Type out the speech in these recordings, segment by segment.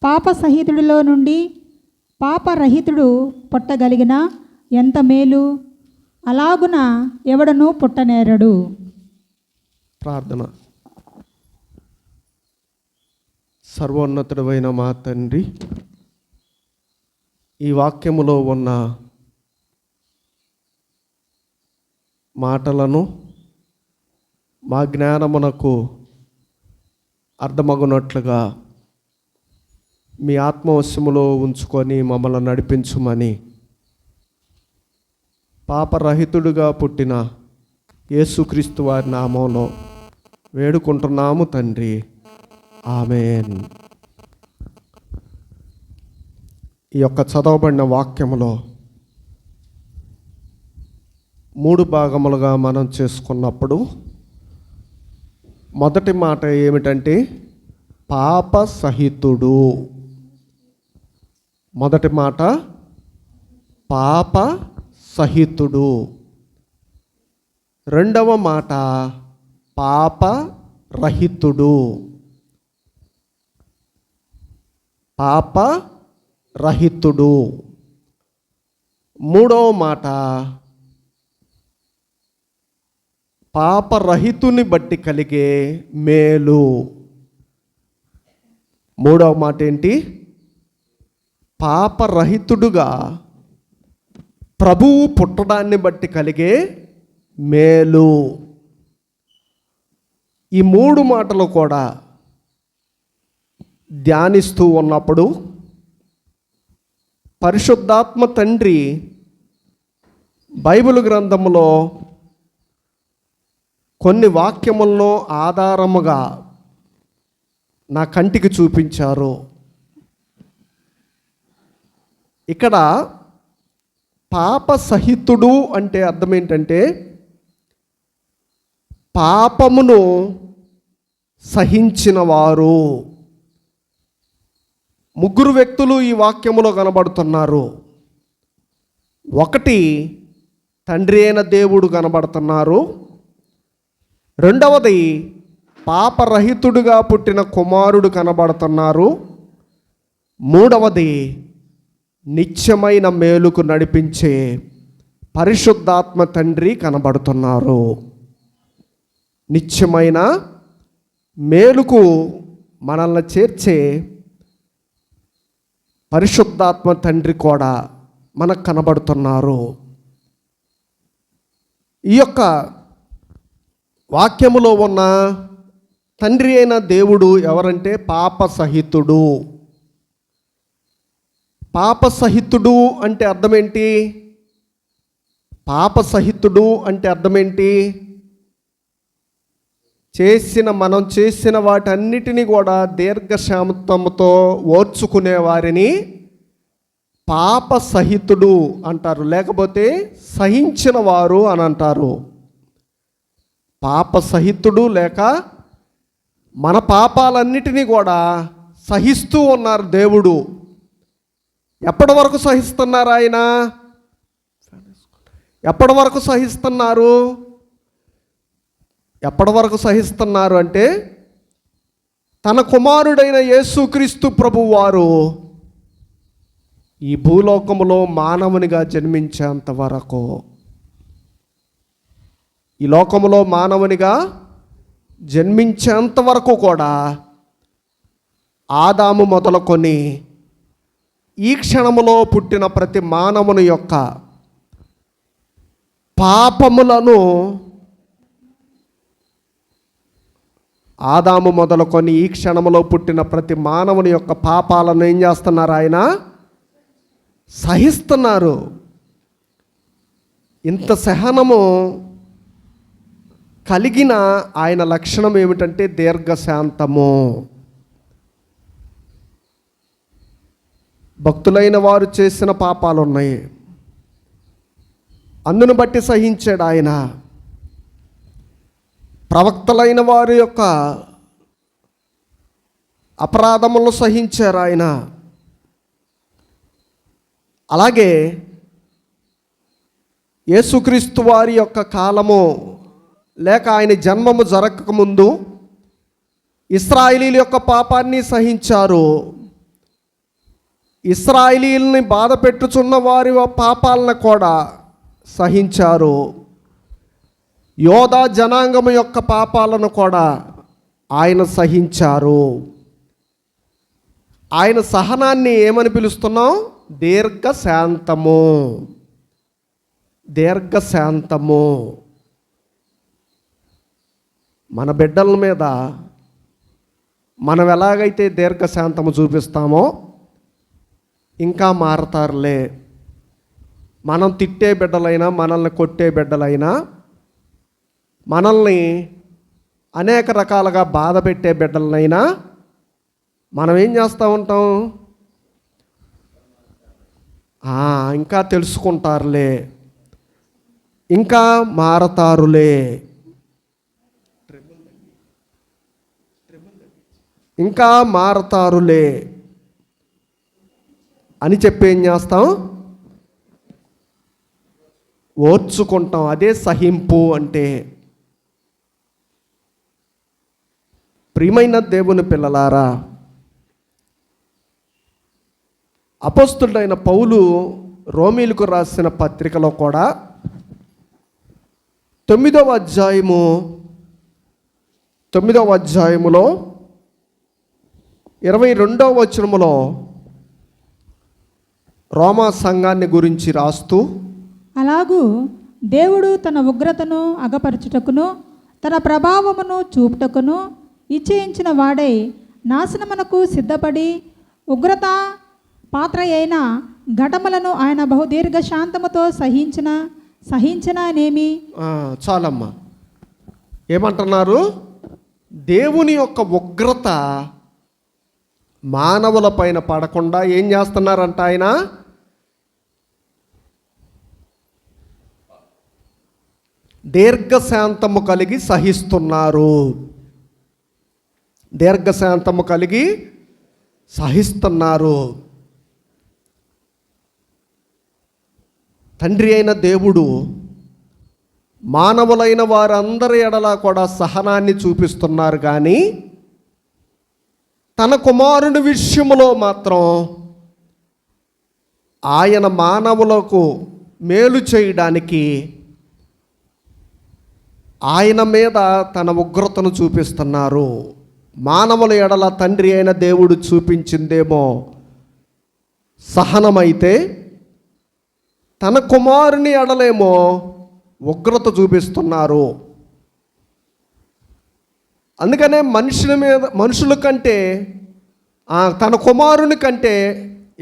పాపసహితుడిలో నుండి పాపరహితుడు పుట్టగలిగిన ఎంత మేలు! అలాగున ఎవడనూ పుట్టనేరడు. ప్రార్థన. సర్వోన్నతుడైన మా తండ్రి, ఈ వాక్యములో ఉన్న మాటలను మా జ్ఞానమునకు అర్థమగునట్లుగా మీ ఆత్మవశములో ఉంచుకొని మమ్మల్ని నడిపించుమని పాపరహితుడుగా పుట్టిన యేసుక్రీస్తు వారి నామంలో వేడుకుంటున్నాము తండ్రి. ఆమేన్. ఈ యొక్క చదవబడిన వాక్యములో 3 భాగములుగా మనం చేసుకున్నప్పుడు మొదటి మాట ఏమిటంటే పాప సహితుడు. మొదటి మాట పాప సహితుడు. రెండవ మాట పాప రహితుడు. పాప రహితుడు. మూడవ మాట పాపరహితుని బట్టి కలిగే మేలు. మూడవ మాట ఏంటి? పాపరహితుడుగా ప్రభువు పుట్టడాన్ని బట్టి కలిగే మేలు. ఈ 3 మాటలు కూడా ధ్యానిస్తూ ఉన్నప్పుడు పరిశుద్ధాత్మ తండ్రి బైబిల్ గ్రంథంలో కొన్ని వాక్యములను ఆధారముగా నా కంటికి చూపించారు. ఇక్కడ పాప సహితుడు అంటే అర్థం ఏంటంటే పాపమును సహించిన వారు. 3 వ్యక్తులు ఈ వాక్యములో కనబడుతున్నారు. ఒకటి తండ్రి అయిన దేవుడు కనబడుతున్నారు. రెండవది పాపరహితుడుగా పుట్టిన కుమారుడు కనబడుతున్నారు. మూడవది నిత్యమైన మేలుకు నడిపించే పరిశుద్ధాత్మ తండ్రి కనబడుతున్నారు. నిత్యమైన మేలుకు మనల్ని చేర్చే పరిశుద్ధాత్మ తండ్రి కూడా మనకు కనబడుతున్నారు. ఈ యొక్క వాక్యములో ఉన్న తండ్రి అయిన దేవుడు ఎవరంటే పాప సహితుడు. పాప సహితుడు అంటే అర్థం ఏంటి? పాప సహితుడు అంటే అర్థం ఏంటి? మనం చేసిన వాటన్నిటినీ కూడా దీర్ఘశాంతముతో ఓర్చుకునే వారిని పాప సహితుడు అంటారు, లేకపోతే సహించిన వారు అని అంటారు. పాప సహితుడు లేక మన పాపాలన్నిటినీ కూడా సహిస్తూ ఉన్నారు దేవుడు. ఎప్పటి వరకు సహిస్తున్నారు ఆయన? ఎప్పటి వరకు సహిస్తున్నారు? ఎప్పటి వరకు సహిస్తున్నారు అంటే తన కుమారుడైన యేసుక్రీస్తు ప్రభువు వారు ఈ భూలోకములో మానవునిగా జన్మించేంత వరకు, ఈ లోకములో మానవునిగా జన్మించేంత వరకు కూడా ఆదాము మొదలుకొని ఈ క్షణములో పుట్టిన ప్రతి మానవుని యొక్క పాపములను, ఆదాము మొదలుకొని ఈ క్షణములో పుట్టిన ప్రతి మానవుని యొక్క పాపాలను ఏం చేస్తున్నారు? ఆయన సహిస్తున్నారు. ఇంత సహనము కలిగిన ఆయన లక్షణం ఏమిటంటే దీర్ఘశాంతము. భక్తులైన వారు చేసిన పాపాలు ఉన్నాయి, అందును బట్టి సహించాడు ఆయన. ప్రవక్తలైన వారి యొక్క అపరాధములను సహించారు ఆయన. అలాగే యేసుక్రీస్తు వారి యొక్క కాలము లేక ఆయన జన్మము జరగకముందు ఇశ్రాయేలీయుల యొక్క పాపాన్ని సహించారు. ఇశ్రాయేలీయుల్ని బాధ పెట్టుచున్న వారి పాపాలను కూడా సహించారు. యోధా జనాంగము యొక్క పాపాలను కూడా ఆయన సహించారు. ఆయన సహనాన్ని ఏమని పిలుస్తున్నాం? దీర్ఘశాంతము. దీర్ఘశాంతము. మన బిడ్డల మీద మనం ఎలాగైతే దీర్ఘశాంతము చూపిస్తామో ఇంకా మారతారులే. మనం తిట్టే బిడ్డలైనా, మనల్ని కొట్టే బిడ్డలైనా, మనల్ని అనేక రకాలుగా బాధ పెట్టే బిడ్డలనైనా మనం ఏం చేస్తూ ఉంటాం? ఇంకా తెలుసుకుంటారులే, ఇంకా మారతారులే, ఇంకా మారతారులే అని చెప్పి ఏం చేస్తాం? ఓర్చుకుంటాం. అదే సహింపు అంటే. ప్రియమైన దేవుని పిల్లలారా, అపోస్తుడైన పౌలు రోమీలకు రాసిన పత్రికలో కూడా 9వ అధ్యాయములో 22వ వచనములో రోమా సంఘాన్ని గురించి రాస్తూ, అలాగూ దేవుడు తన ఉగ్రతను అగపరచుటకును తన ప్రభావమును చూపుటకును ఇచ్చేయించిన వాడై నాశనమునకు సిద్ధపడి ఉగ్రత పాత్ర అయిన ఘటములను ఆయన బహుదీర్ఘ శాంతముతో సహించిననేమి. చాలమ్మా. ఏమంటున్నారు? దేవుని యొక్క ఉగ్రత మానవుల పైన పడకుండా ఏం చేస్తున్నారంట? ఆయన దీర్ఘశాంతము కలిగి సహిస్తున్నారు. దీర్ఘశాంతము కలిగి సహిస్తున్నారు. తండ్రి అయిన దేవుడు మానవులైన వారందరి ఎడల కూడా సహనాన్ని చూపిస్తున్నారు, కానీ తన కుమారుని విషయంలో మాత్రం ఆయన మానవులకు మేలు చేయడానికి ఆయన మీద తన ఉగ్రతను చూపిస్తున్నారు. మానవుల ఎడల తండ్రి అయిన దేవుడు చూపించిందేమో సహనమైతే, తన కుమారుని ఎడలేమో ఉగ్రత చూపిస్తున్నారు. అందుకనే మనుషుల కంటే, తన కుమారుని కంటే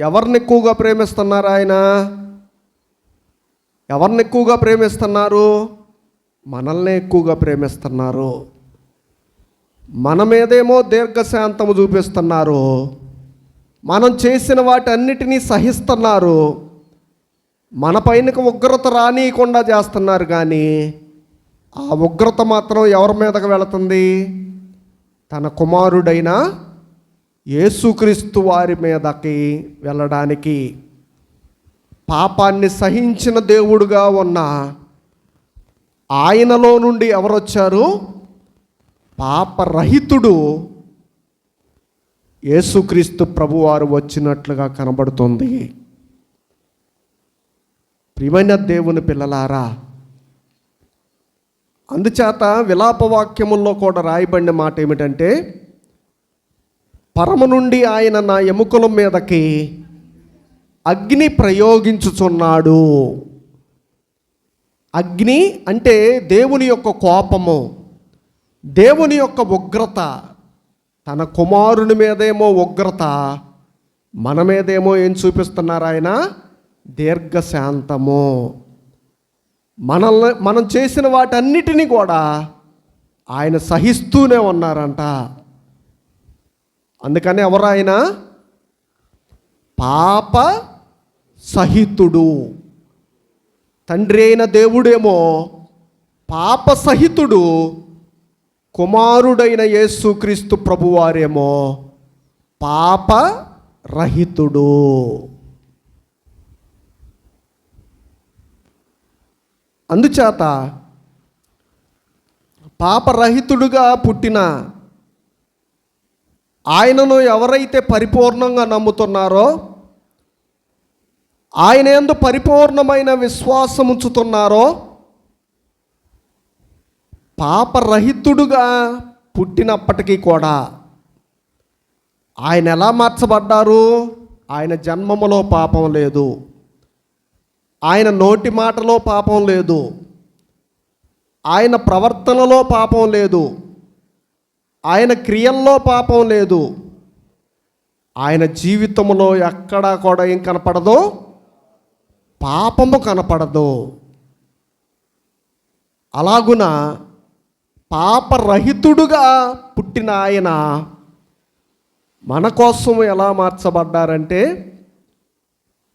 ఎవరిని ఎక్కువగా ప్రేమిస్తున్నారు? ఆయన ఎవరిని ఎక్కువగా ప్రేమిస్తున్నారు? మనల్ని ఎక్కువగా ప్రేమిస్తున్నారు. మన మీదేమో దీర్ఘశాంతము చూపిస్తున్నారు, మనం చేసిన వాటన్నిటినీ సహిస్తున్నారు, మన పైనకి ఉగ్రత రానియకుండా చేస్తున్నారు. కానీ ఆ ఉగ్రత మాత్రం ఎవరి మీదకి వెళుతుంది? తన కుమారుడైన యేసుక్రీస్తు వారి మీదకి వెళ్ళడానికి. పాపాన్ని సహించిన దేవుడుగా ఉన్న ఆయనలో నుండి ఎవరొచ్చారు? పాపరహితుడు యేసుక్రీస్తు ప్రభువారు వచ్చినట్లుగా కనబడుతుంది. ప్రియమైన దేవుని పిల్లలారా, అందుచేత విలాపవాక్యముల్లో కూడా రాయబడిన మాట ఏమిటంటే, పరము నుండి ఆయన నా ఎముకల మీదకి అగ్ని ప్రయోగించుచున్నాడు. అగ్ని అంటే దేవుని యొక్క కోపము, దేవుని యొక్క ఉగ్రత. తన కుమారుని మీదేమో ఉగ్రత, మన మీదేమో ఏం చూపిస్తున్నారు? ఆయన దీర్ఘశాంతము. మనం చేసిన వాటన్నిటినీ కూడా ఆయన సహిస్తూనే ఉన్నారంట. అందుకని ఎవరు ఆయన? పాప సహితుడు. తండ్రి అయిన దేవుడేమో పాప సహితుడు, కుమారుడైన యేసుక్రీస్తు ప్రభువారేమో పాప రహితుడు. అందుచేత పాపరహితుడుగా పుట్టిన ఆయనను ఎవరైతే పరిపూర్ణంగా నమ్ముతున్నారో, ఆయన యందు పరిపూర్ణమైన విశ్వాసం ఉంచుతున్నారో, పాపరహితుడుగా పుట్టినప్పటికీ కూడా ఆయన ఎలా మార్చబడ్డారు? ఆయన జన్మములో పాపం లేదు, ఆయన నోటి మాటలో పాపం లేదు, ఆయన ప్రవర్తనలో పాపం లేదు, ఆయన క్రియల్లో పాపం లేదు, ఆయన జీవితంలో ఎక్కడా కూడా ఏం కనపడదు? పాపము కనపడదు. అలాగున పాపరహితుడుగా పుట్టిన ఆయన మన కోసం ఎలా మార్చబడ్డారంటే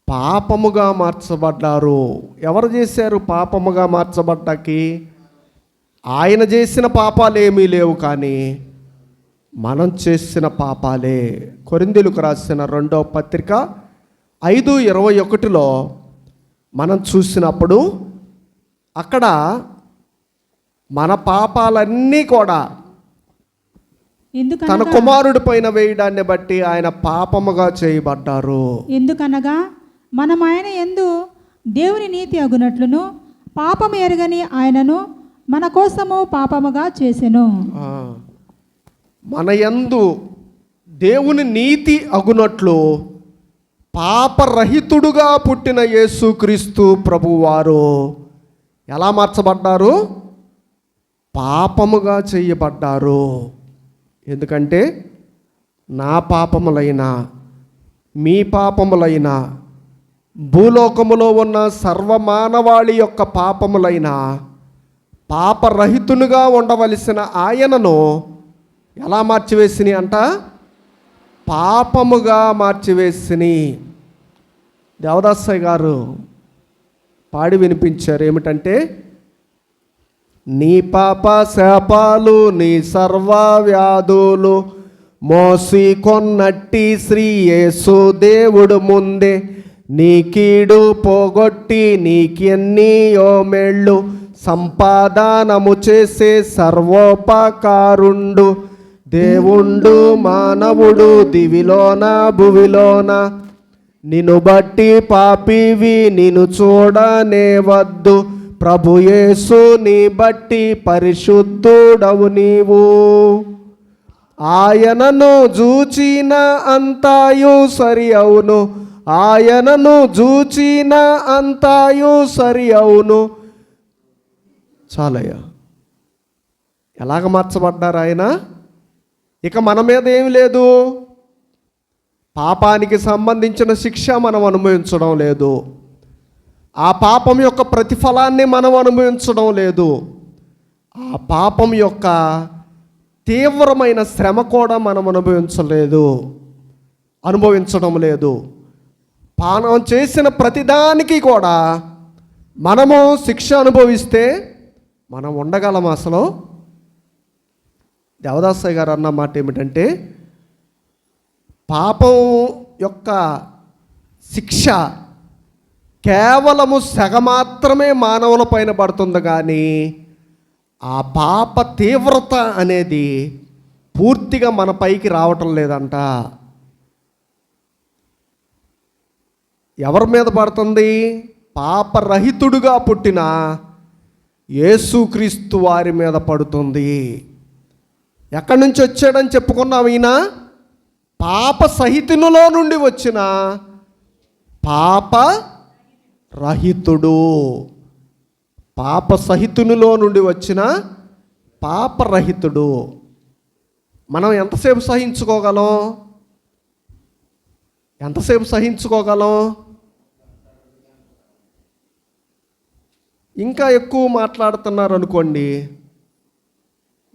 పాపముగా మార్చబడ్డారు. ఎవరు చేశారు పాపముగా మార్చబడ్డాకి? ఆయన చేసిన పాపాలు ఏమీ లేవు, కానీ మనం చేసిన పాపాలే. కొరింథీయులకు రాసిన 2వ పత్రిక 5:21 మనం చూసినప్పుడు అక్కడ మన పాపాలన్నీ కూడా తన ఎందుకనగా కుమారుడి పైన వేయడాన్ని బట్టి ఆయన పాపముగా చేయబడ్డారు. ఎందుకనగా మనం ఆయన యందు దేవుని నీతి అగునట్లును పాపము ఎరగని ఆయనను మన కోసము పాపముగా చేసెను. మన యందు దేవుని నీతి అగునట్లు పాపరహితుడుగా పుట్టిన యేసుక్రీస్తు ప్రభువారు ఎలా మార్చబడ్డారు? పాపముగా చేయబడ్డారు. ఎందుకంటే నా పాపములైన మీ పాపములైన భూలోకములో ఉన్న సర్వమానవాళి యొక్క పాపములైన పాపరహితునిగా ఉండవలసిన ఆయనను ఎలా మార్చివేసిని అంట? పాపముగా మార్చివేసిని. దేవదాసయ్య గారు పాడి వినిపించారు ఏమిటంటే, నీ పాప శాపాలు నీ సర్వ వ్యాధులు మోసి కొన్నట్టి శ్రీ యేసు దేవుడు ముందే నీ కీడు పోగొట్టి నీకెన్నీయో మేళ్ళు సంపాదనము చేసే సర్వోపకారుండు దేవుండు మానవుడు దివిలోన భువిలోన నిన్ను బట్టి పాపివి నిన్ను చూడనే వద్దు ప్రభు యేసు నీ బట్టి పరిశుద్ధుడవు నీవు ఆయనను జూచిన అంతాయు సరి అవును ఆయనను జూచిన అంతాయు సరి అవును. చాలయ్యా. ఎలాగ మార్చబడ్డారు ఆయన? ఇక మన మీద ఏమి లేదు, పాపానికి సంబంధించిన శిక్ష మనం అనుభవించడం లేదు, ఆ పాపం యొక్క ప్రతిఫలాన్ని మనం అనుభవించడం లేదు, ఆ పాపం యొక్క తీవ్రమైన శ్రమ కూడా మనం అనుభవించడం లేదు. పానం చేసిన ప్రతిదానికి కూడా మనము శిక్ష అనుభవిస్తే మనం ఉండగలం? అసలు దేవదాసయ్య గారు అన్న మాట ఏమిటంటే, పాపం యొక్క శిక్ష కేవలము సెగ మాత్రమే మానవుల పైన పడుతుంది, కానీ ఆ పాప తీవ్రత అనేది పూర్తిగా మన పైకి రావటం లేదంట. ఎవరి మీద పడుతుంది? పాపరహితుడుగా పుట్టిన యేసుక్రీస్తు వారి మీద పడుతుంది. ఎక్కడి నుంచి వచ్చాడని చెప్పుకున్నాం? ఈయన పాప సహితునిలో నుండి వచ్చిన పాప రహితుడు. పాప సహితునిలో నుండి వచ్చిన పాపరహితుడు. మనం ఎంతసేపు సహించుకోగలం? ఇంకా ఎక్కువ మాట్లాడుతున్నారు అనుకోండి,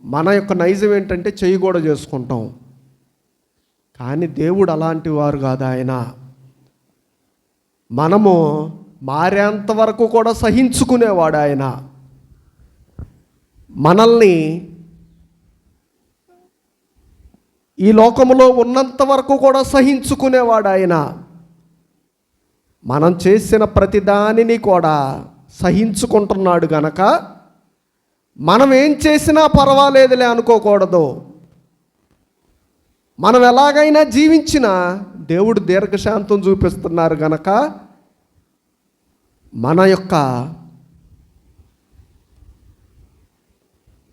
మన యొక్క నైజం ఏంటంటే చెయ్యి కూడా చేసుకుంటాం. కానీ దేవుడు అలాంటి వారు కాదు. ఆయన మనము మారేంత వరకు కూడా సహించుకునేవాడు. ఆయన మనల్ని ఈ లోకములో ఉన్నంత వరకు కూడా సహించుకునేవాడు. ఆయన మనం చేసిన ప్రతి దానిని కూడా సహించుకుంటున్నాడు గనక మనం ఏం చేసినా పర్వాలేదులే అనుకోకూడదు. మనం ఎలాగైనా జీవించినా దేవుడు దీర్ఘశాంతం చూపిస్తున్నారు గనక మన యొక్క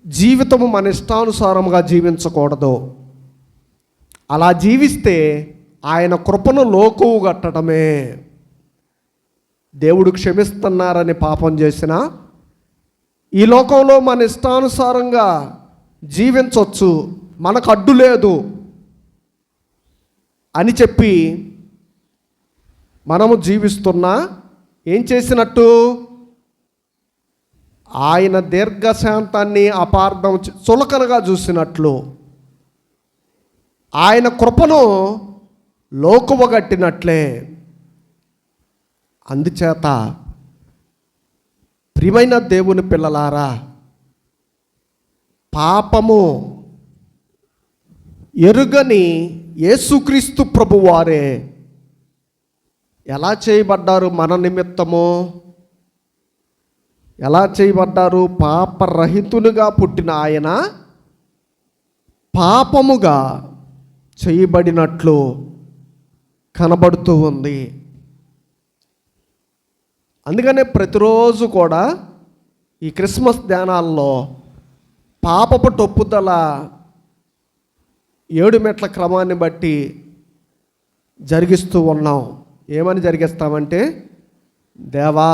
జీవితము మన ఇష్టానుసారముగా జీవించకూడదు. అలా జీవిస్తే ఆయన కృపను లోకువు కట్టడమే. దేవుడు క్షమిస్తున్నారని పాపం చేసిన ఈ లోకంలో మన ఇష్టానుసారంగా జీవించవచ్చు, మనకు అడ్డు లేదు అని చెప్పి మనము జీవిస్తున్నా ఏం చేసినట్టు? ఆయన దీర్ఘశాంతాన్ని అపార్థం చులకనగా చూసినట్లు, ఆయన కృపను లోకువగట్టినట్లే. అందుచేత ప్రియమైన దేవుని పిల్లలారా, పాపము ఎరుగని యేసుక్రీస్తు ప్రభువారే ఎలా చేయబడ్డారు? మన నిమిత్తము ఎలా చేయబడ్డారు? పాపరహితునిగా పుట్టిన ఆయన పాపముగా చేయబడినట్లు కనబడుతూ ఉంది. అందుకనే ప్రతిరోజు కూడా ఈ క్రిస్మస్ ధ్యానాల్లో పాపపు తొప్పుదల 7 మెట్ల క్రమాన్ని బట్టి జరిగిస్తూ ఉన్నాం. ఏమని జరిగిస్తామంటే, దేవా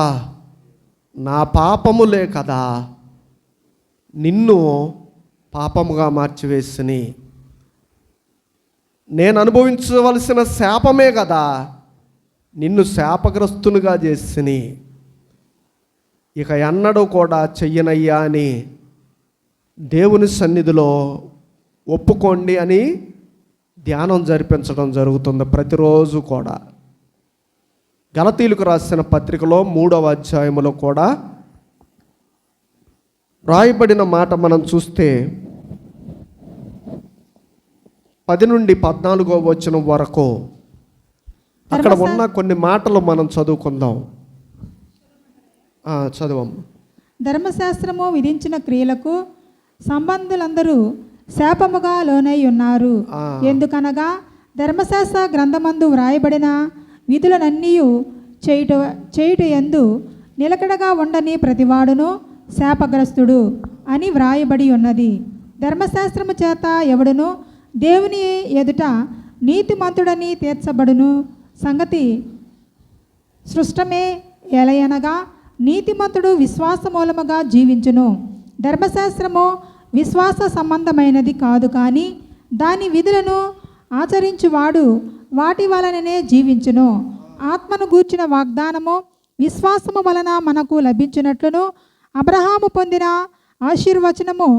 నా పాపములే కదా నిన్ను పాపముగా మార్చివేసిని, నేను అనుభవించవలసిన శాపమే కదా నిన్ను శాపగ్రస్తునిగా చేసిని, ఇక ఎన్నడూ కూడా చెయ్యనయ్యా అని దేవుని సన్నిధిలో ఒప్పుకోండి అని ధ్యానం జరిపించడం జరుగుతుంది ప్రతిరోజు కూడా. గలతీయులకు రాసిన పత్రికలో 3వ అధ్యాయములో కూడా రాయబడిన మాట మనం చూస్తే 10 నుండి 14వ వచనం వరకు అక్కడ ఉన్న కొన్ని మాటలు మనం చదువుకుందాం. చదవము. ధర్మశాస్త్రము విధించిన క్రియలకు సంబంధులందరూ శాపముగా లోనై ఉన్నారు. ఎందుకనగా ధర్మశాస్త్ర గ్రంథమందు వ్రాయబడిన విధులనన్నీ చేయుట యందు నిలకడగా ఉండని ప్రతివాడును శాపగ్రస్తుడు అని వ్రాయబడి ఉన్నది. ధర్మశాస్త్రము చేత ఎవడును దేవుని ఎదుట నీతిమంతుడని తీర్చబడును సంగతి సృష్టమే. ఎలయనగా నీతిమంతుడు విశ్వాస మూలముగా జీవించును. ధర్మశాస్త్రము విశ్వాస సంబంధమైనది కాదు, కానీ దాని విధులను ఆచరించువాడు వాటి వలననే జీవించును. ఆత్మను గూర్చిన వాగ్దానము విశ్వాసము వలన మనకు లభించినట్లును అబ్రహాము పొందిన ఆశీర్వచనము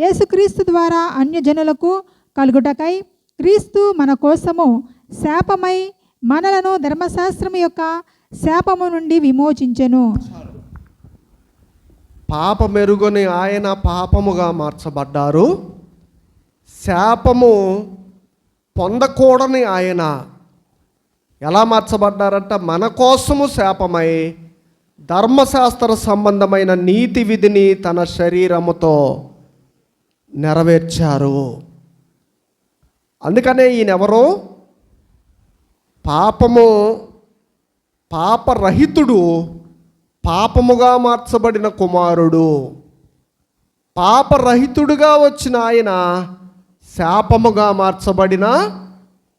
యేసుక్రీస్తు ద్వారా అన్యజనులకు కలుగుటకై క్రీస్తు మన కోసము శాపమై మనలను ధర్మశాస్త్రము యొక్క శాపము నుండి విమోచించెను. పాపమెరుగని ఆయన పాపముగా మార్చబడ్డారు. శాపము పొందకూడని ఆయన ఎలా మార్చబడ్డారంట? మన కోసము శాపమై ధర్మశాస్త్ర సంబంధమైన నీతి విధిని తన శరీరముతో నెరవేర్చారు. అందుకనే ఈయనెవరో పాపరహితుడు, పాపముగా మార్చబడిన కుమారుడు. పాపరహితుడుగా వచ్చిన ఆయన శాపముగా మార్చబడిన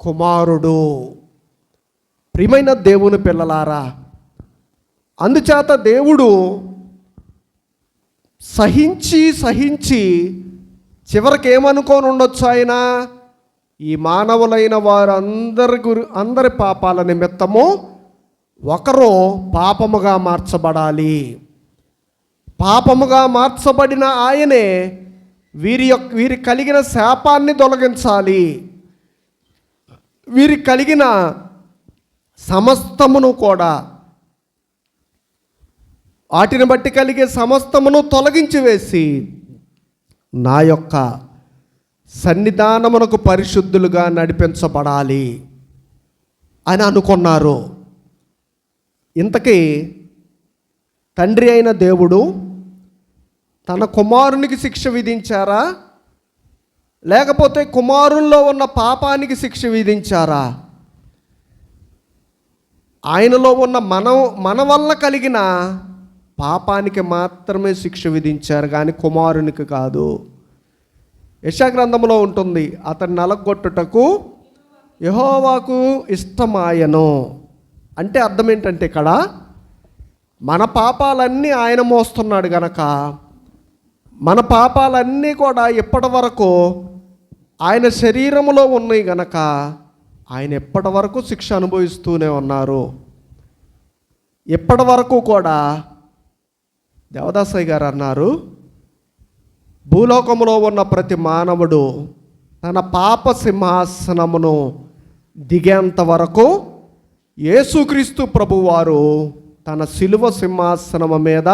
కుమారుడు. ప్రియమైన దేవుని పిల్లలారా, అందుచేత దేవుడు సహించి చివరికి ఏమనుకొని ఉండొచ్చు? ఆయన ఈ మానవులైన అందరి పాపాల నిమిత్తము ఒకరు పాపముగా మార్చబడాలి. పాపముగా మార్చబడిన ఆయనే వీరి కలిగిన శాపాన్ని తొలగించాలి. వీరికి కలిగిన సమస్తమును కూడా, వాటిని బట్టి కలిగే సమస్తమును తొలగించి వేసి నా యొక్క సన్నిధానమునకు పరిశుద్ధులుగా నడిపించబడాలి అని అనుకున్నారు. ఇంతకీ తండ్రి అయిన దేవుడు తన కుమారునికి శిక్ష విధించారా, లేకపోతే కుమారుల్లో ఉన్న పాపానికి శిక్ష విధించారా? ఆయనలో ఉన్న మన వల్ల కలిగిన పాపానికి మాత్రమే శిక్ష విధించారు, కానీ కుమారునికి కాదు. యెషయా గ్రంథంలో ఉంటుంది, అతన్ని నలగొట్టుటకు యెహోవాకు ఇష్టమాయను. అంటే అర్థం ఏంటంటే ఇక్కడ మన పాపాలన్నీ ఆయన మోస్తున్నాడు గనక, మన పాపాలన్నీ కూడా ఇప్పటి వరకు ఆయన శరీరములో ఉన్నాయి గనక ఆయన ఎప్పటి వరకు శిక్ష అనుభవిస్తూనే ఉన్నారు. ఇప్పటి వరకు కూడా దేవదాసయ్య గారు అన్నారు, భూలోకంలో ఉన్న ప్రతి మానవుడు తన పాప సింహాసనమును దిగేంత వరకు యేసుక్రీస్తు ప్రభువారు తన శిలువ సింహాసనము మీద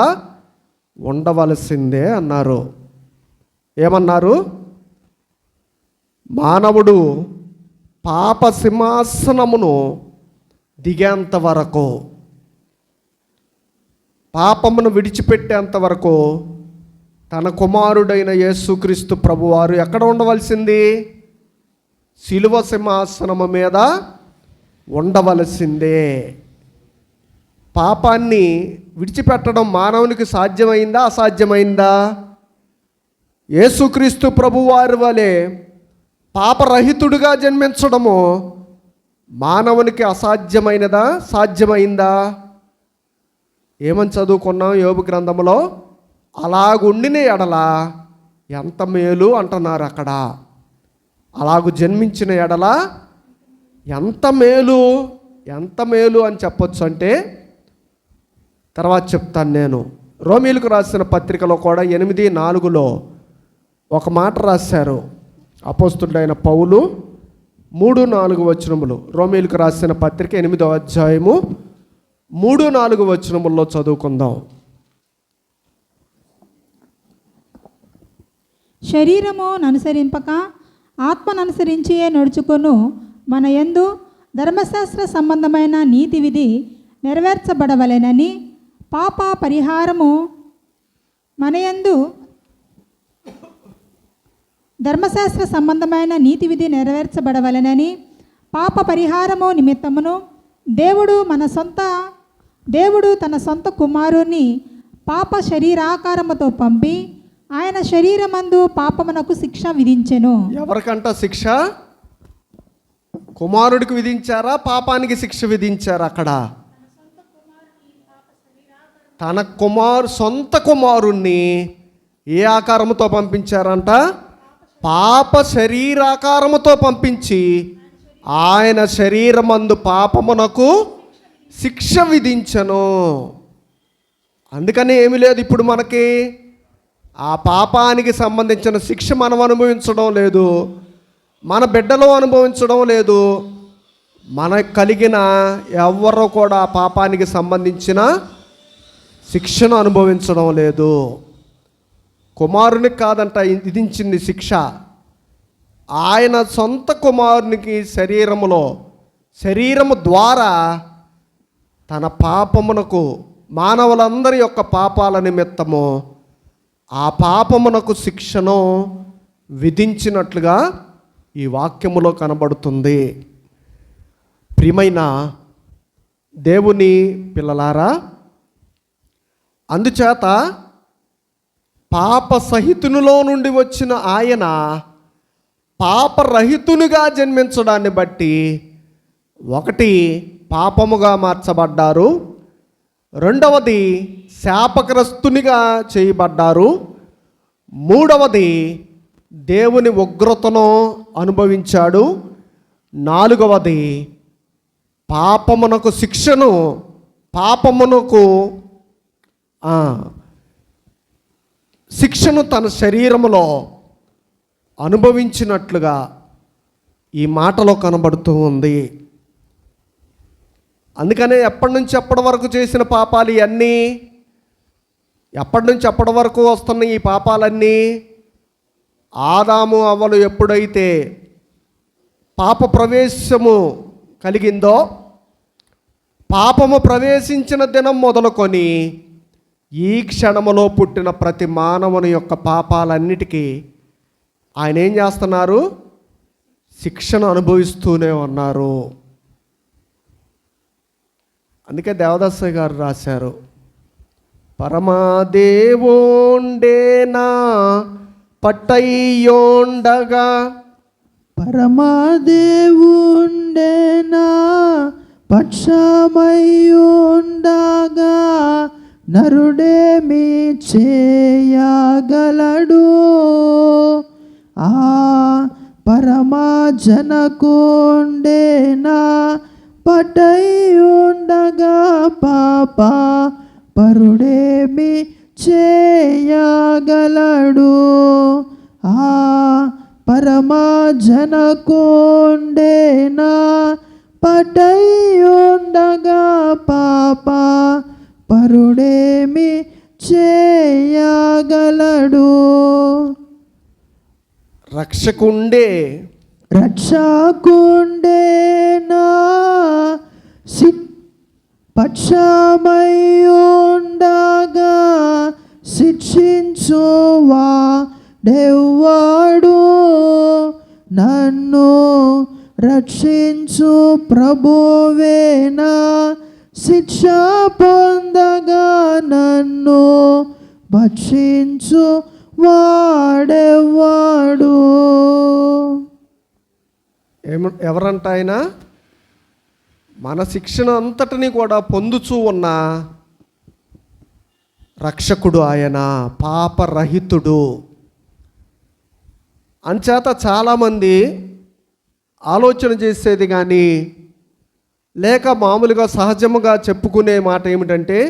ఉండవలసిందే అన్నారు. ఏమన్నారు? మానవుడు పాప సింహాసనమును దిగేంత వరకు, పాపమును విడిచిపెట్టేంత వరకు తన కుమారుడైన యేసుక్రీస్తు ప్రభువారు ఎక్కడ ఉండవలసింది? శిలువ సింహాసనము మీద ఉండవలసిందే. పాపాన్ని విడిచిపెట్టడం మానవునికి సాధ్యమైందా, అసాధ్యమైందా? యేసుక్రీస్తు ప్రభువారి వలె పాపరహితుడిగా జన్మించడము మానవునికి అసాధ్యమైనదా, సాధ్యమైందా? ఏమని చదువుకున్నాం యోబు గ్రంథంలో? అలాగుండిన ఎడల ఎంత మేలు అంటున్నారు అక్కడ. అలాగు జన్మించిన ఎడల ఎంత మేలు, ఎంత మేలు అని చెప్పొచ్చు. అంటే తర్వాత చెప్తాను నేను. రోమీలకు రాసిన పత్రికలో కూడా 8:4 ఒక మాట రాశారు అపోస్తుడైన పౌలు. 3-4 వచనములు, రోమీలకు రాసిన పత్రిక 8వ అధ్యాయము 3-4 వచనముల్లో చదువుకుందాం. శరీరము అనుసరింపక ఆత్మను అనుసరించి నడుచుకొను మన యందు ధర్మశాస్త్ర సంబంధమైన నీతి విధి నెరవేర్చబడవలెనని, పాప పరిహారము మన యందు ధర్మశాస్త్ర సంబంధమైన నీతి విధి నెరవేర్చబడవలెనని, పాప పరిహారము నిమిత్తమును దేవుడు తన సొంత కుమారుని పాప శరీరాకారముతో పంపి ఆయన శరీరమందు పాపమునకు శిక్ష విధించెను. ఎవరికంట శిక్ష? కుమారుడికి విధించారా, పాపానికి శిక్ష విధించారా? అక్కడ తన సొంత కుమారుణ్ణి ఏ ఆకారముతో పంపించారంట? పాప శరీరాకారముతో పంపించి ఆయన శరీరమందు పాపమునకు శిక్ష విధించెను. అందుకని ఏమీ లేదు, ఇప్పుడు మనకి ఆ పాపానికి సంబంధించిన శిక్ష మనం అనుభవించడం లేదు, మన బిడ్డలో అనుభవించడం లేదు, మనకు కలిగిన ఎవరు కూడా ఆ పాపానికి సంబంధించిన శిక్షను అనుభవించడం లేదు. కుమారునికి కాదంట విధించింది శిక్ష, ఆయన సొంత కుమారునికి శరీరము ద్వారా తన పాపమునకు, మానవులందరి యొక్క పాపాల నిమిత్తము ఆ పాపమునకు శిక్షను విధించినట్లుగా ఈ వాక్యములో కనబడుతుంది. ప్రియమైన దేవుని పిల్లలారా, అందుచేత పాప సహితునిలో నుండి వచ్చిన ఆయన పాపరహితునిగా జన్మించడాన్ని బట్టి, ఒకటి పాపముగా మార్చబడ్డారు, రెండవది శాపగ్రస్తునిగా చేయబడ్డారు, మూడవది దేవుని ఉగ్రతను అనుభవించాడు, నాలుగవది పాపమునకు శిక్షను, శిక్షను తన శరీరములో అనుభవించినట్లుగా ఈ మాటలో కనబడుతూ ఉంది. అందుకనే ఎప్పటి నుంచి ఎప్పటి వరకు చేసిన పాపాలు ఇవన్నీ, ఎప్పటి నుంచి ఎప్పటి వరకు వస్తున్న ఈ పాపాలన్నీ, ఆదాము అవ్వలు ఎప్పుడైతే పాప ప్రవేశము కలిగిందో, పాపము ప్రవేశించిన దినం మొదలుకొని ఈ క్షణములో పుట్టిన ప్రతి మానవుని యొక్క పాపాలన్నిటికీ ఆయన ఏం చేస్తున్నారు? శిక్షను అనుభవిస్తూనే ఉన్నారు. అందుకే దేవదాసయ్య గారు రాశారు, పరమాదేవోండేనా పట్టయ్యోండగా, పరమాదేవుండేనా పక్షమయ్యుండగా, నరుడేమి చేయగలడు? ఆ పరమాజనకుండేనా పట్టయ్యుండగా, పాప పరుడేమి చేయగలడు? ఆ పరమాజనకుండేనా పట్టయ్యుండగా, పాప పరుడేమి చేయగలడు? రక్షకుండే రక్షకుండేనా పక్షమయ్యుండగా, శిక్షించువాడెవ్వడు? నన్ను రక్షించు ప్రభువేనా, శిక్ష పొందగా నన్ను భక్షించు వాడెవ్వడు? ఎవరంట ఆయన? మన శిక్షణ అంతటిని కూడా పొందుచూ ఉన్న రక్షకుడు ఆయన, పాపరహితుడు. అంచేత చాలామంది ఆలోచన చేసేది కానీ లేక మామూలుగా సహజముగా చెప్పుకునే మాట ఏమిటంటే,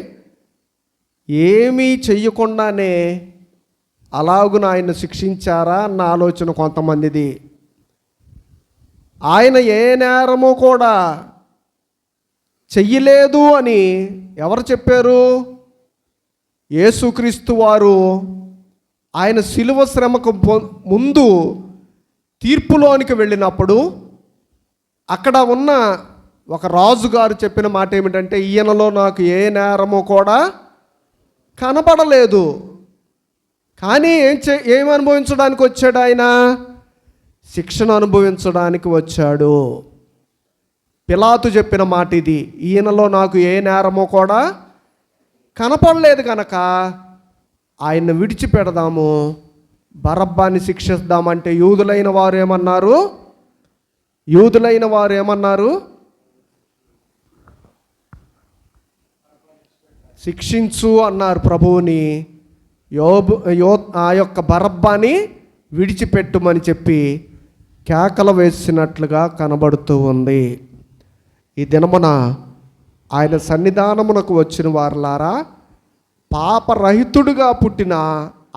ఏమీ చెయ్యకుండానే అలాగున ఆయన శిక్షించారా అన్న ఆలోచన కొంతమందిది. ఆయన ఏ నేరము కూడా చెయ్యలేదు అని ఎవరు చెప్పారు? యేసుక్రీస్తు వారు ఆయన శిలువ శ్రమకు ముందు తీర్పులోనికి వెళ్ళినప్పుడు అక్కడ ఉన్న ఒక రాజుగారు చెప్పిన మాట ఏమిటంటే, ఈయనలో నాకు ఏ నేరము కూడా కనబడలేదు. కానీ ఏం అనుభవించడానికి వచ్చాడు ఆయన? శిక్షను అనుభవించడానికి వచ్చాడు. పిలాతు చెప్పిన మాట ఇది, ఈయనలో నాకు ఏ నేరమో కూడా కనపడలేదు కనుక ఆయన్ని విడిచిపెడదాము, బరబ్బాని శిక్షిద్దామంటే యూదులైన వారు ఏమన్నారు? శిక్షించు అన్నారు ప్రభువుని. ఆ యొక్క బరబ్బాని విడిచిపెట్టుమని చెప్పి కేకలు వేసినట్లుగా కనబడుతూ ఉంది. ఈ దినమున ఆయన సన్నిధానమునకు వచ్చిన వారులారా, పాపరహితుడుగా పుట్టిన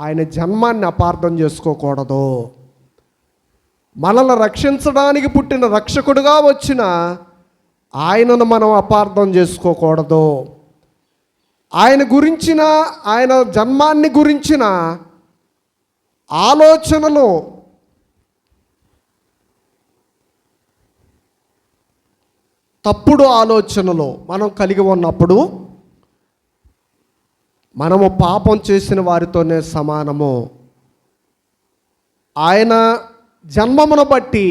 ఆయన జన్మాన్ని అపార్థం చేసుకోకూడదు. మనల్ని రక్షించడానికి పుట్టిన రక్షకుడుగా వచ్చిన ఆయనను మనం అపార్థం చేసుకోకూడదు. ఆయన గురించిన, ఆయన జన్మాన్ని గురించిన ఆలోచనలు తప్పుడు ఆలోచనలు మనం కలిగి ఉన్నప్పుడు మనము పాపం చేసిన వారితోనే సమానము. ఆయన జన్మమును బట్టి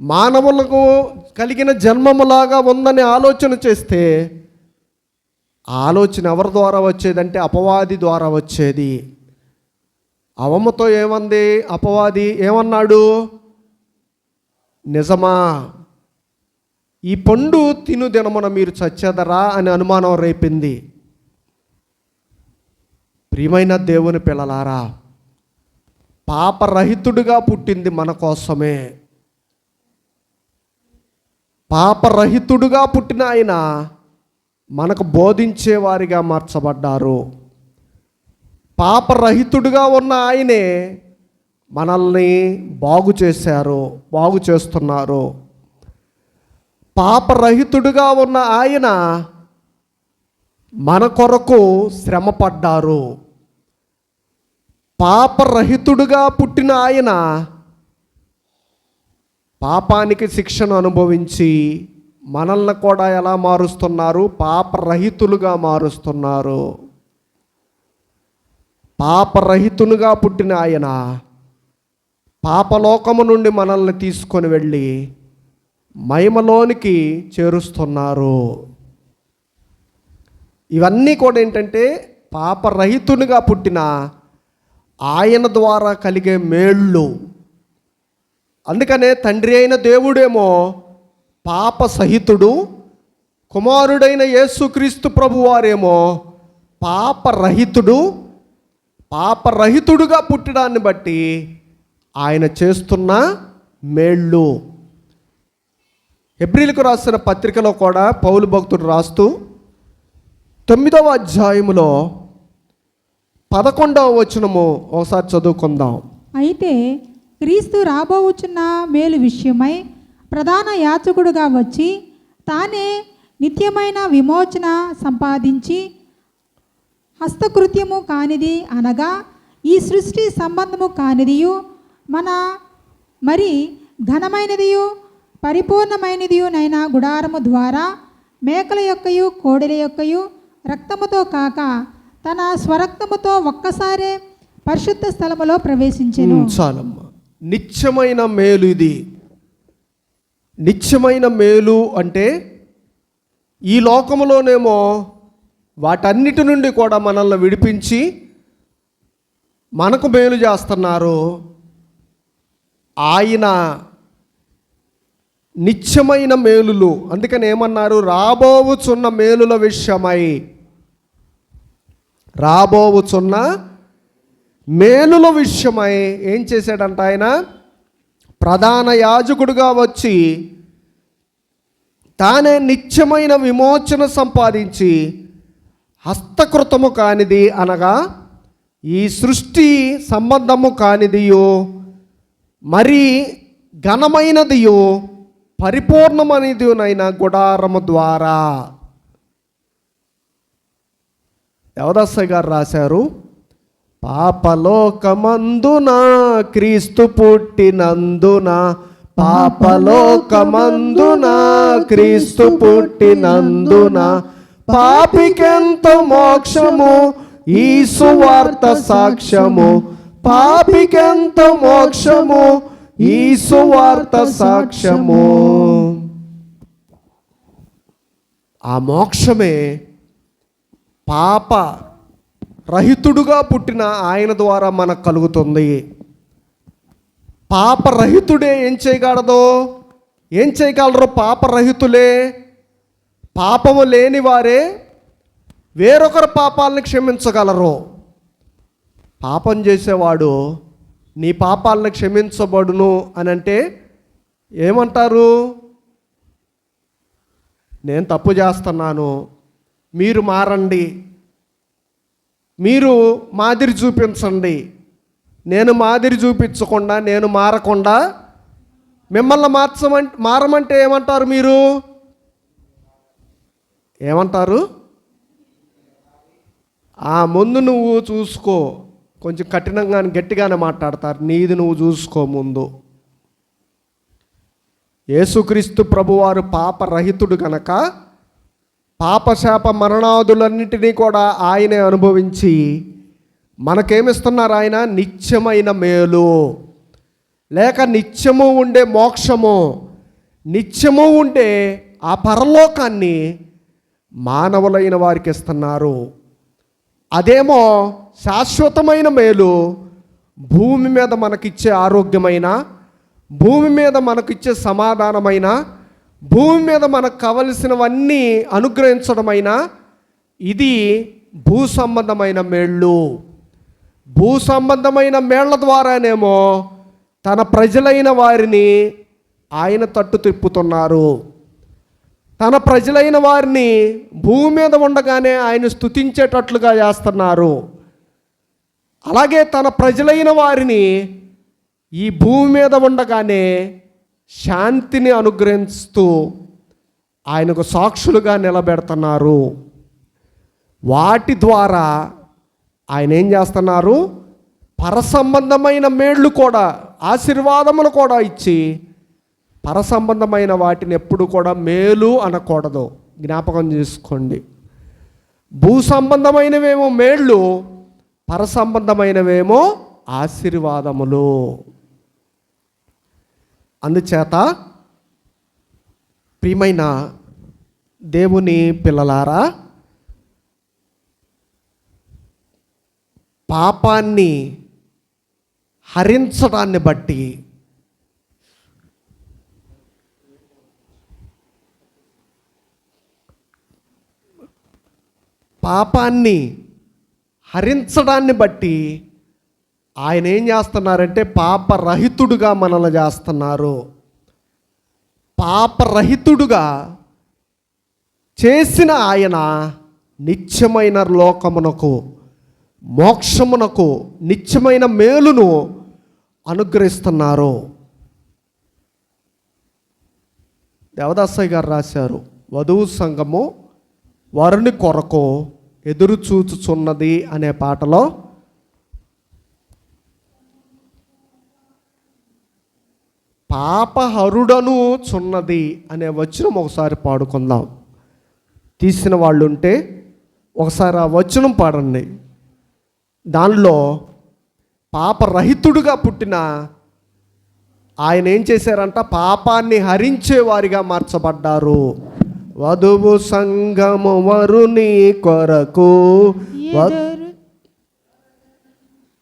మానవులకు కలిగిన జన్మములాగా ఉందని ఆలోచన చేస్తే, ఆలోచన ఎవరి ద్వారా వచ్చేదంటే అపవాది ద్వారా వచ్చేది. అవమ్మతో ఏమంది? అపవాది ఏమన్నాడు? నిజమా, ఈ పండు తిను దినమున మీరు చచ్చెదరా అని అనుమానం రేపింది. ప్రియమైన దేవుని పిల్లలారా, పాపరహితుడిగా పుట్టింది మన కోసమే. పాపరహితుడుగా పుట్టిన ఆయన మనకు బోధించేవారిగా మార్చబడ్డారు. పాపరహితుడుగా ఉన్న ఆయనే మనల్ని బాగు చేస్తున్నారు. పాపరహితుడుగా ఉన్న ఆయన మన కొరకు శ్రమపడ్డారు. పాపరహితుడుగా పుట్టిన ఆయన పాపానికి శిక్షను అనుభవించి మనల్ని కూడా ఎలా మారుస్తున్నారు? పాపరహితులుగా మారుస్తున్నారు. పాపరహితునిగా పుట్టిన ఆయన పాపలోకము నుండి మనల్ని తీసుకొని వెళ్ళి మహిమలోనికి చేరుస్తున్నారు. ఇవన్నీ కూడా ఏంటంటే పాపరహితునిగా పుట్టిన ఆయన ద్వారా కలిగే మేళ్ళు. అందుకనే తండ్రి అయిన దేవుడేమో పాప సహితుడు, కుమారుడైన యేసుక్రీస్తు ప్రభువారేమో పాపరహితుడు. పాపరహితుడుగా పుట్టడాన్ని బట్టి ఆయన చేస్తున్న మేళ్ళు. హెబ్రీలకు రాసిన పత్రికలో కూడా పౌలు భక్తుడు రాస్తూ 9వ అధ్యాయములో 11వ వచనము ఒకసారి చదువుకుందాం. అయితే క్రీస్తు రాబోవుచున్న మేలు విషయమై ప్రధాన యాజకుడుగా వచ్చి తానే నిత్యమైన విమోచన సంపాదించి హస్తకృత్యము కానిది అనగా ఈ సృష్టి సంబంధము కానిదియు మరి ఘనమైనదియు పరిపూర్ణమైనదియునైన గుడారము ద్వారా మేకల యొక్కయు కోడెల యొక్కయు రక్తముతో కాక తన స్వరక్తముతో ఒక్కసారే పరిశుద్ధ స్థలములో ప్రవేశించెను. చాలమ్మ. నిత్యమైన మేలు ఇది. నిత్యమైన మేలు అంటే ఈ లోకములోనేమో వాటన్నిటి నుండి కూడా మనల్ని విడిపించి మనకు మేలు చేస్తున్నారు. ఆయన నిత్యమైన మేలులు, అందుకని ఏమన్నారు, రాబోవుచున్న మేలుల విషయమై, రాబోవుచున్న మేలుల విషయమై ఏం చేశాడంట ఆయన? ప్రధాన యాజకుడుగా వచ్చి తానే నిత్యమైన విమోచన సంపాదించి హస్తకృతము కానిది అనగా ఈ సృష్టి సంబంధము కానిదియో మరి ఘనమైనదియో పరిపూర్ణమైనదినైన గుడారము ద్వారా. దేవదాసయ్య గారు రాశారు, పాపలోకమందున క్రీస్తు పుట్టినందున, పాపలోకమందున క్రీస్తు పుట్టినందున పాపికెంత మోక్షము ఈ సువార్త సాక్ష్యము, పాపికెంత మోక్షము ఈ సువార్త సాక్ష్యము. ఆ మోక్షమే పాప రహితుడుగా పుట్టిన ఆయన ద్వారా మనకు కలుగుతుంది. పాపరహితుడే ఏం చేయగలరు? పాపరహితులే, పాపము లేని వారే వేరొకరి పాపాలను క్షమించగలరు. పాపం చేసేవాడు నీ పాపాలను క్షమించబడును అని అంటే ఏమంటారు? నేను తప్పు చేస్తున్నాను, మీరు మారండి, మీరు మాదిరి చూపించండి. నేను మాదిరి చూపించకుండా, నేను మారకుండా మిమ్మల్ని మారమంటే ఏమంటారు? మీరు ఏమంటారు? ముందు నువ్వు చూసుకో, కొంచెం కఠినంగానే గట్టిగానే మాట్లాడతారు. నీది నువ్వు చూసుకో ముందు. యేసుక్రీస్తు ప్రభువారు పాపరహితుడు కనుక పాపశాప మరణాదులన్నిటినీ కూడా ఆయనే అనుభవించి మనకేమిస్తున్నారు? ఆయన నిత్యమైన మేలు, లేక నిత్యము ఉండే మోక్షము, నిత్యము ఉండే ఆ పరలోకాన్ని మానవులైన వారికి ఇస్తున్నారు. అదేమో శాశ్వతమైన మేలు, భూమి మీద మనకిచ్చే ఆరోగ్యమైన, భూమి మీద మనకిచ్చే సమాధానమైన, భూమి మీద మనకు కావలసినవన్నీ అనుగ్రహించడమైన ఇది భూ సంబంధమైన మేళ్ళు. భూ సంబంధమైన మేళ్ల ద్వారానేమో తన ప్రజలైన వారిని ఆయన తట్టు తిప్పుతున్నారు. తన ప్రజలైన వారిని భూమి మీద ఉండగానే ఆయన స్తుతించేటట్లుగా చేస్తున్నారు. అలాగే తన ప్రజలైన వారిని ఈ భూమి మీద ఉండగానే శాంతిని అనుగ్రహిస్తూ ఆయనకు సాక్షులుగా నిలబెడుతున్నారు. వాటి ద్వారా ఆయన ఏం చేస్తున్నారు? పరసంబంధమైన మేళ్ళు కూడా, ఆశీర్వాదములు కూడా ఇచ్చి, పరసంబంధమైన వాటిని ఎప్పుడు కూడా మేలు అనకూడదు, జ్ఞాపకం చేసుకోండి. భూ సంబంధమైనవేమో మేళ్ళు, పరసంబంధమైనవేమో ఆశీర్వాదములు. అందుచేత ప్రియమైన దేవుని పిల్లలారా, పాపాన్ని హరించడాన్ని బట్టి ఆయన ఏం చేస్తున్నారంటే పాపరహితుడుగా మనల్ని చేస్తున్నారు. పాపరహితుడుగా చేసిన ఆయన నిత్యమైన లోకమునకు, మోక్షమునకు, నిత్యమైన మేలును అనుగ్రహిస్తున్నారు. దేవదాసయ్య గారు రాశారు, వధువు సంఘము వరుని కొరకు ఎదురు చూచుచున్నది అనే పాటలో పాపహరుడను చున్నది అనే వచనం ఒకసారి పాడుకుందాం. తీసిన వాళ్ళు ఉంటే ఒకసారి ఆ వచనం పాడండి. దానిలో పాపరహితుడుగా పుట్టిన ఆయన ఏం చేశారంట? పాపాన్ని హరించే వారిగా మార్చబడ్డారు. వధువు సంఘము వరుని కొరకు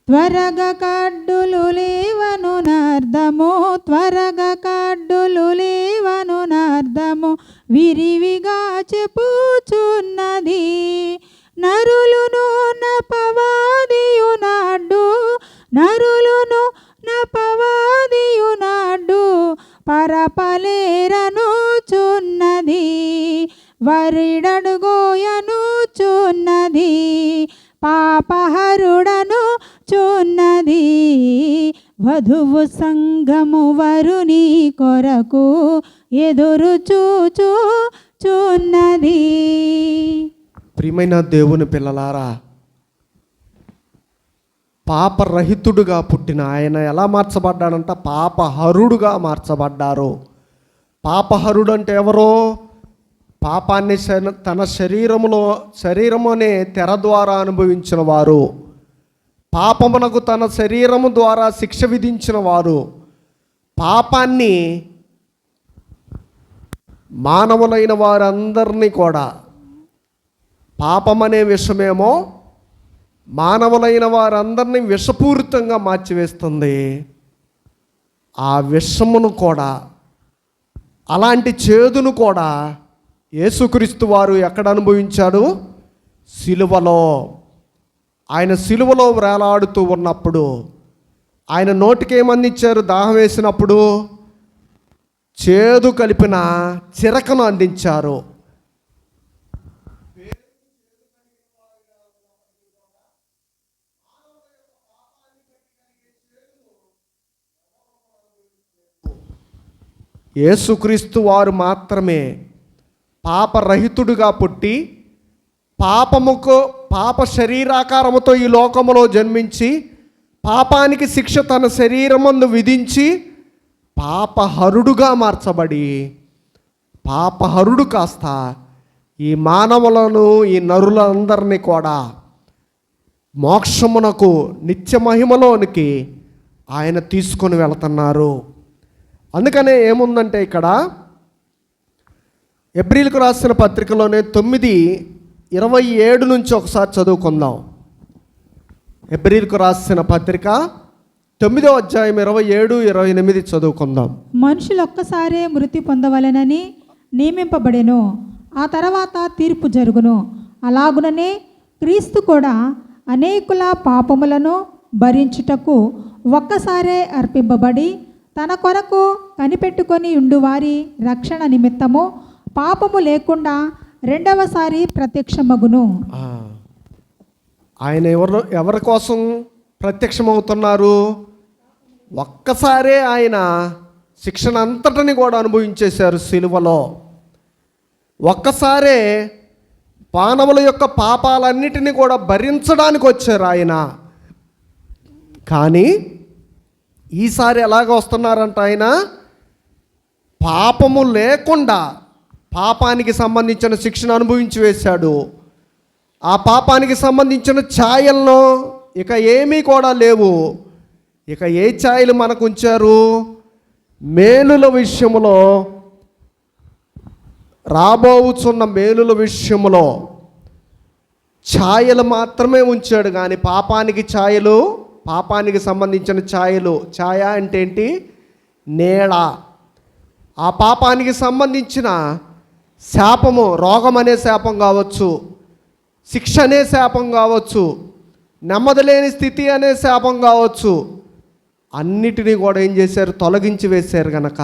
త్వరగా కడ్డులు లేవను నార్దము, త్వరగా కడ్డులు లేవను నార్దము, విరివిగా చెప్పుచున్నది. నరులును నపవాదియునాడు, నరులును నపవాదియునాడు, పరపలేరను చున్నది, వరిడడుగోయను చున్నది, పాపహరుడను చున్నది. వధువు సంఘము వరుని కొరకు ఎదురు చూచుచున్నది. ప్రియమైన దేవుని పిల్లలారా, పాపరహితుడుగా పుట్టిన ఆయన ఎలా మార్చబడ్డాడంట? పాపహరుడుగా మార్చబడ్డారు. పాపహరుడు అంటే ఎవరో? పాపాన్ని తన శరీరము అనే తెర ద్వారా అనుభవించిన వారు, పాపమునకు తన శరీరము ద్వారా శిక్ష విధించిన వారు, పాపాన్ని మానవులైన వారందరినీ కూడా, పాపమనే విషమేమో మానవులైన వారందరినీ విషపూరితంగా మార్చివేస్తుంది. ఆ విషమును కూడా, అలాంటి చేదును కూడా యేసుక్రీస్తు వారు ఎక్కడ అనుభవించాడు? సిలువలో. ఆయన సిలువలో వేలాడుతూ ఉన్నప్పుడు ఆయన నోటికి ఏమందించారు? దాహం వేసినప్పుడు చేదు కలిపిన చిరకను అందించారు. యేసుక్రీస్తు వారు మాత్రమే పాపరహితుడుగా పుట్టి పాప శరీరాకారముతో ఈ లోకములో జన్మించి పాపానికి శిక్ష తన శరీరమందు విధించి పాపహరుడుగా మార్చబడి, పాపహరుడు కాస్త ఈ మానవులను, ఈ నరులందరినీ కూడా మోక్షమునకు, నిత్య మహిమలోనికి ఆయన తీసుకొని వెళుతున్నారు. అందుకనే ఏముందంటే ఇక్కడ ఎబ్రీలకు రాసిన పత్రికలోనే 9:27 నుంచి ఒకసారి చదువుకుందాం. ఎబ్రీలకు రాసిన పత్రిక 9వ అధ్యాయం 27-28 చదువుకుందాం. మనుషులు ఒక్కసారే మృతి పొందవలెనని నియమింపబడెను, ఆ తర్వాత తీర్పు జరుగును. అలాగుననే క్రీస్తు కూడా అనేకుల పాపములను భరించుటకు ఒక్కసారే అర్పింపబడి తన కొరకు కనిపెట్టుకొని ఉండువారి రక్షణ నిమిత్తము పాపము లేకుండా రెండవసారి ప్రత్యక్షమగును. ఆయన ఎవరి కోసం ప్రత్యక్షమవుతున్నారు? ఒక్కసారే ఆయన శిక్షణ అంతటిని కూడా అనుభవించేశారు సిలువలో. ఒక్కసారే మానవుల యొక్క పాపాలన్నిటినీ కూడా భరించడానికి వచ్చారు ఆయన. కానీ ఈసారి ఎలాగ వస్తున్నారంట? ఆయన పాపము లేకుండా పాపానికి సంబంధించిన శిక్షణ అనుభవించి వేశాడు. ఆ పాపానికి సంబంధించిన ఛాయలను ఇక ఏమీ కూడా లేవు. ఇక ఏ ఛాయలు మనకు ఉంచారు? మేలుల విషయములో, రాబోచున్న మేలుల విషయములో ఛాయలు మాత్రమే ఉంచాడు, కానీ పాపానికి సంబంధించిన ఛాయ అంటే ఏంటి? నీడ. ఆ పాపానికి సంబంధించిన శాపము, రోగం అనే శాపం కావచ్చు, శిక్ష అనే శాపం కావచ్చు, నెమ్మది లేని స్థితి అనే శాపం కావచ్చు, అన్నిటినీ కూడా ఏం చేశారు? తొలగించి వేశారు. గనక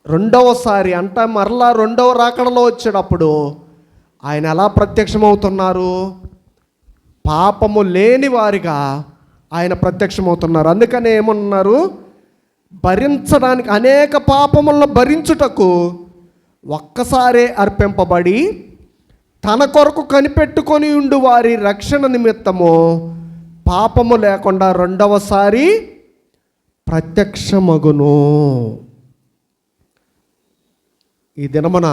రెండవసారి అంటే మరలా రెండవ రాకడలో వచ్చేటప్పుడు ఆయన ఎలా ప్రత్యక్షమవుతున్నారు? పాపము లేని వారిగా ఆయన ప్రత్యక్షమవుతున్నారు. అందుకనే ఏమన్నారు? భరించడానికి, అనేక పాపములను భరించుటకు ఒక్కసారే అర్పింపబడి తన కొరకు కనిపెట్టుకొని ఉండు వారి రక్షణ నిమిత్తము పాపము లేకుండా రెండవసారి ప్రత్యక్షమగును. ఈ దినమున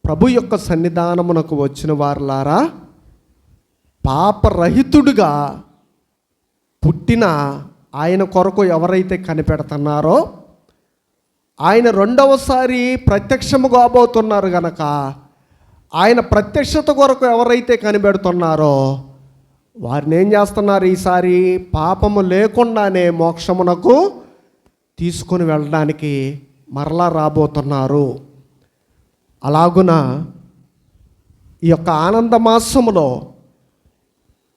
ప్రభు యొక్క సన్నిధానమునకు వచ్చిన వారులారా, పాపరహితుడుగా పుట్టిన ఆయన కొరకు ఎవరైతే కనిపెడుతున్నారో ఆయన రెండవసారి ప్రత్యక్షము కాబోతున్నారు. గనక ఆయన ప్రత్యక్షత కొరకు ఎవరైతే కనిపెడుతున్నారో వారిని ఏం చేస్తున్నారు? ఈసారి పాపము లేకుండానే మోక్షమునకు తీసుకొని వెళ్ళడానికి మరలా రాబోతున్నారు. అలాగున ఈ యొక్క ఆనంద మాసములో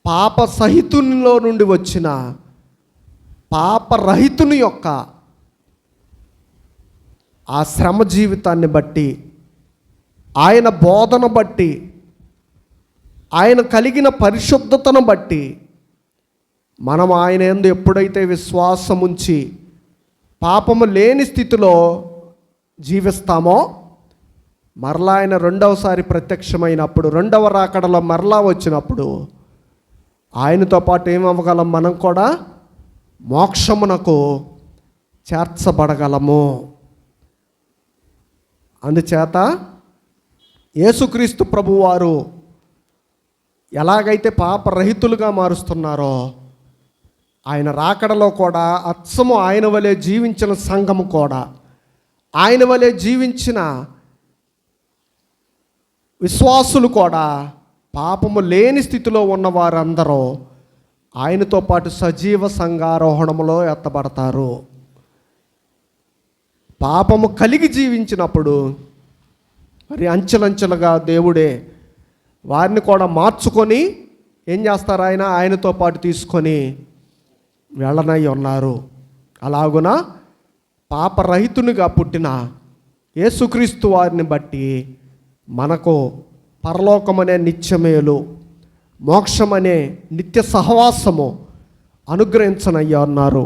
పాప సహితునిలో నుండి వచ్చిన పాపరహితుని యొక్క ఆ శ్రమ జీవితాన్ని బట్టి, ఆయన బోధన బట్టి, ఆయన కలిగిన పరిశుద్ధతను బట్టి మనం ఆయన యందు ఎప్పుడైతే విశ్వాసం ఉంచి పాపము లేని స్థితిలో జీవిస్తామో మరలా ఆయన రెండవసారి ప్రత్యక్షమైనప్పుడు, రెండవ రాకడలో మరలా వచ్చినప్పుడు ఆయనతో పాటు ఏమవ్వగలం? మనం కూడా మోక్షమునకు చేర్చబడగలము. అందుచేత యేసుక్రీస్తు ప్రభువారు ఎలాగైతే పాపరహితులుగా మారుస్తున్నారో ఆయన రాకడలో కూడా అచ్చము ఆయన వలె జీవించిన సంఘము కూడా, ఆయన వలె జీవించిన విశ్వాసులు కూడా, పాపము లేని స్థితిలో ఉన్న వారందరూ ఆయనతో పాటు సజీవ సంఘారోహణములో ఎత్తబడతారు. పాపము కలిగి జీవించినప్పుడు మరి అంచెలంచెలుగా దేవుడే వారిని కూడా మార్చుకొని ఏం చేస్తారు? ఆయనతో పాటు తీసుకొని వెళ్ళనై ఉన్నారు. అలాగున పాపరహితునిగా పుట్టిన యేసుక్రీస్తు వారిని బట్టి మనకు పరలోకమనే నిత్యమేలు, మోక్షమనే నిత్య సహవాసము అనుగ్రహించనయ్యా ఉన్నారు.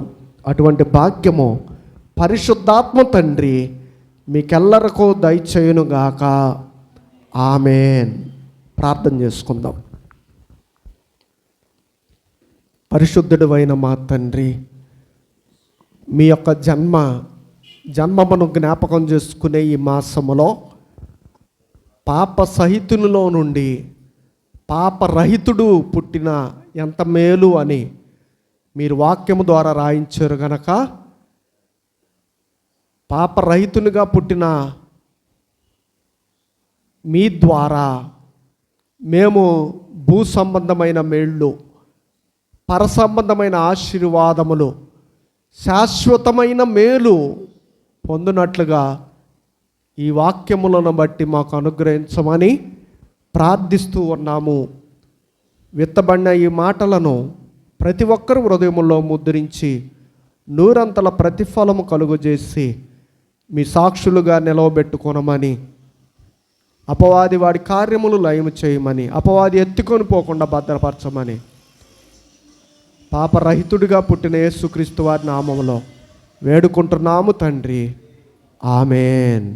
అటువంటి భాగ్యము పరిశుద్ధాత్మ తండ్రి మీకెల్లరకు దయచేయునుగాక. ఆమేన్. ప్రార్థన చేసుకుందాం. పరిశుద్ధుడైన మా తండ్రి, మీ యొక్క జన్మమును జ్ఞాపకం చేసుకునే ఈ మాసములో పాప సహితునిలో నుండి పాపరహితుడు పుట్టిన ఎంత మేలు అని మీరు వాక్యము ద్వారా రాయించారు. గనక పాపరహితునిగా పుట్టిన మీ ద్వారా మేము భూ సంబంధమైన మేళ్ళు, పరసంబంధమైన ఆశీర్వాదములు, శాశ్వతమైన మేలు పొందినట్లుగా ఈ వాక్యములను బట్టి మాకు అనుగ్రహించమని ప్రార్థిస్తూ ఉన్నాము. విత్తబడిన ఈ మాటలను ప్రతి ఒక్కరు హృదయములో ముద్రించి నూరంతల ప్రతిఫలము కలుగజేసి మీ సాక్షులుగా నిలవబెట్టుకొనమని, అపవాది వాడి కార్యములు లయము చేయమని, అపవాది ఎత్తుకొని పోకుండా భద్రపరచమని పాపరహితుడిగా పుట్టిన యేసుక్రీస్తు వారి నామములో వేడుకుంటున్నాము తండ్రి. ఆమేన్.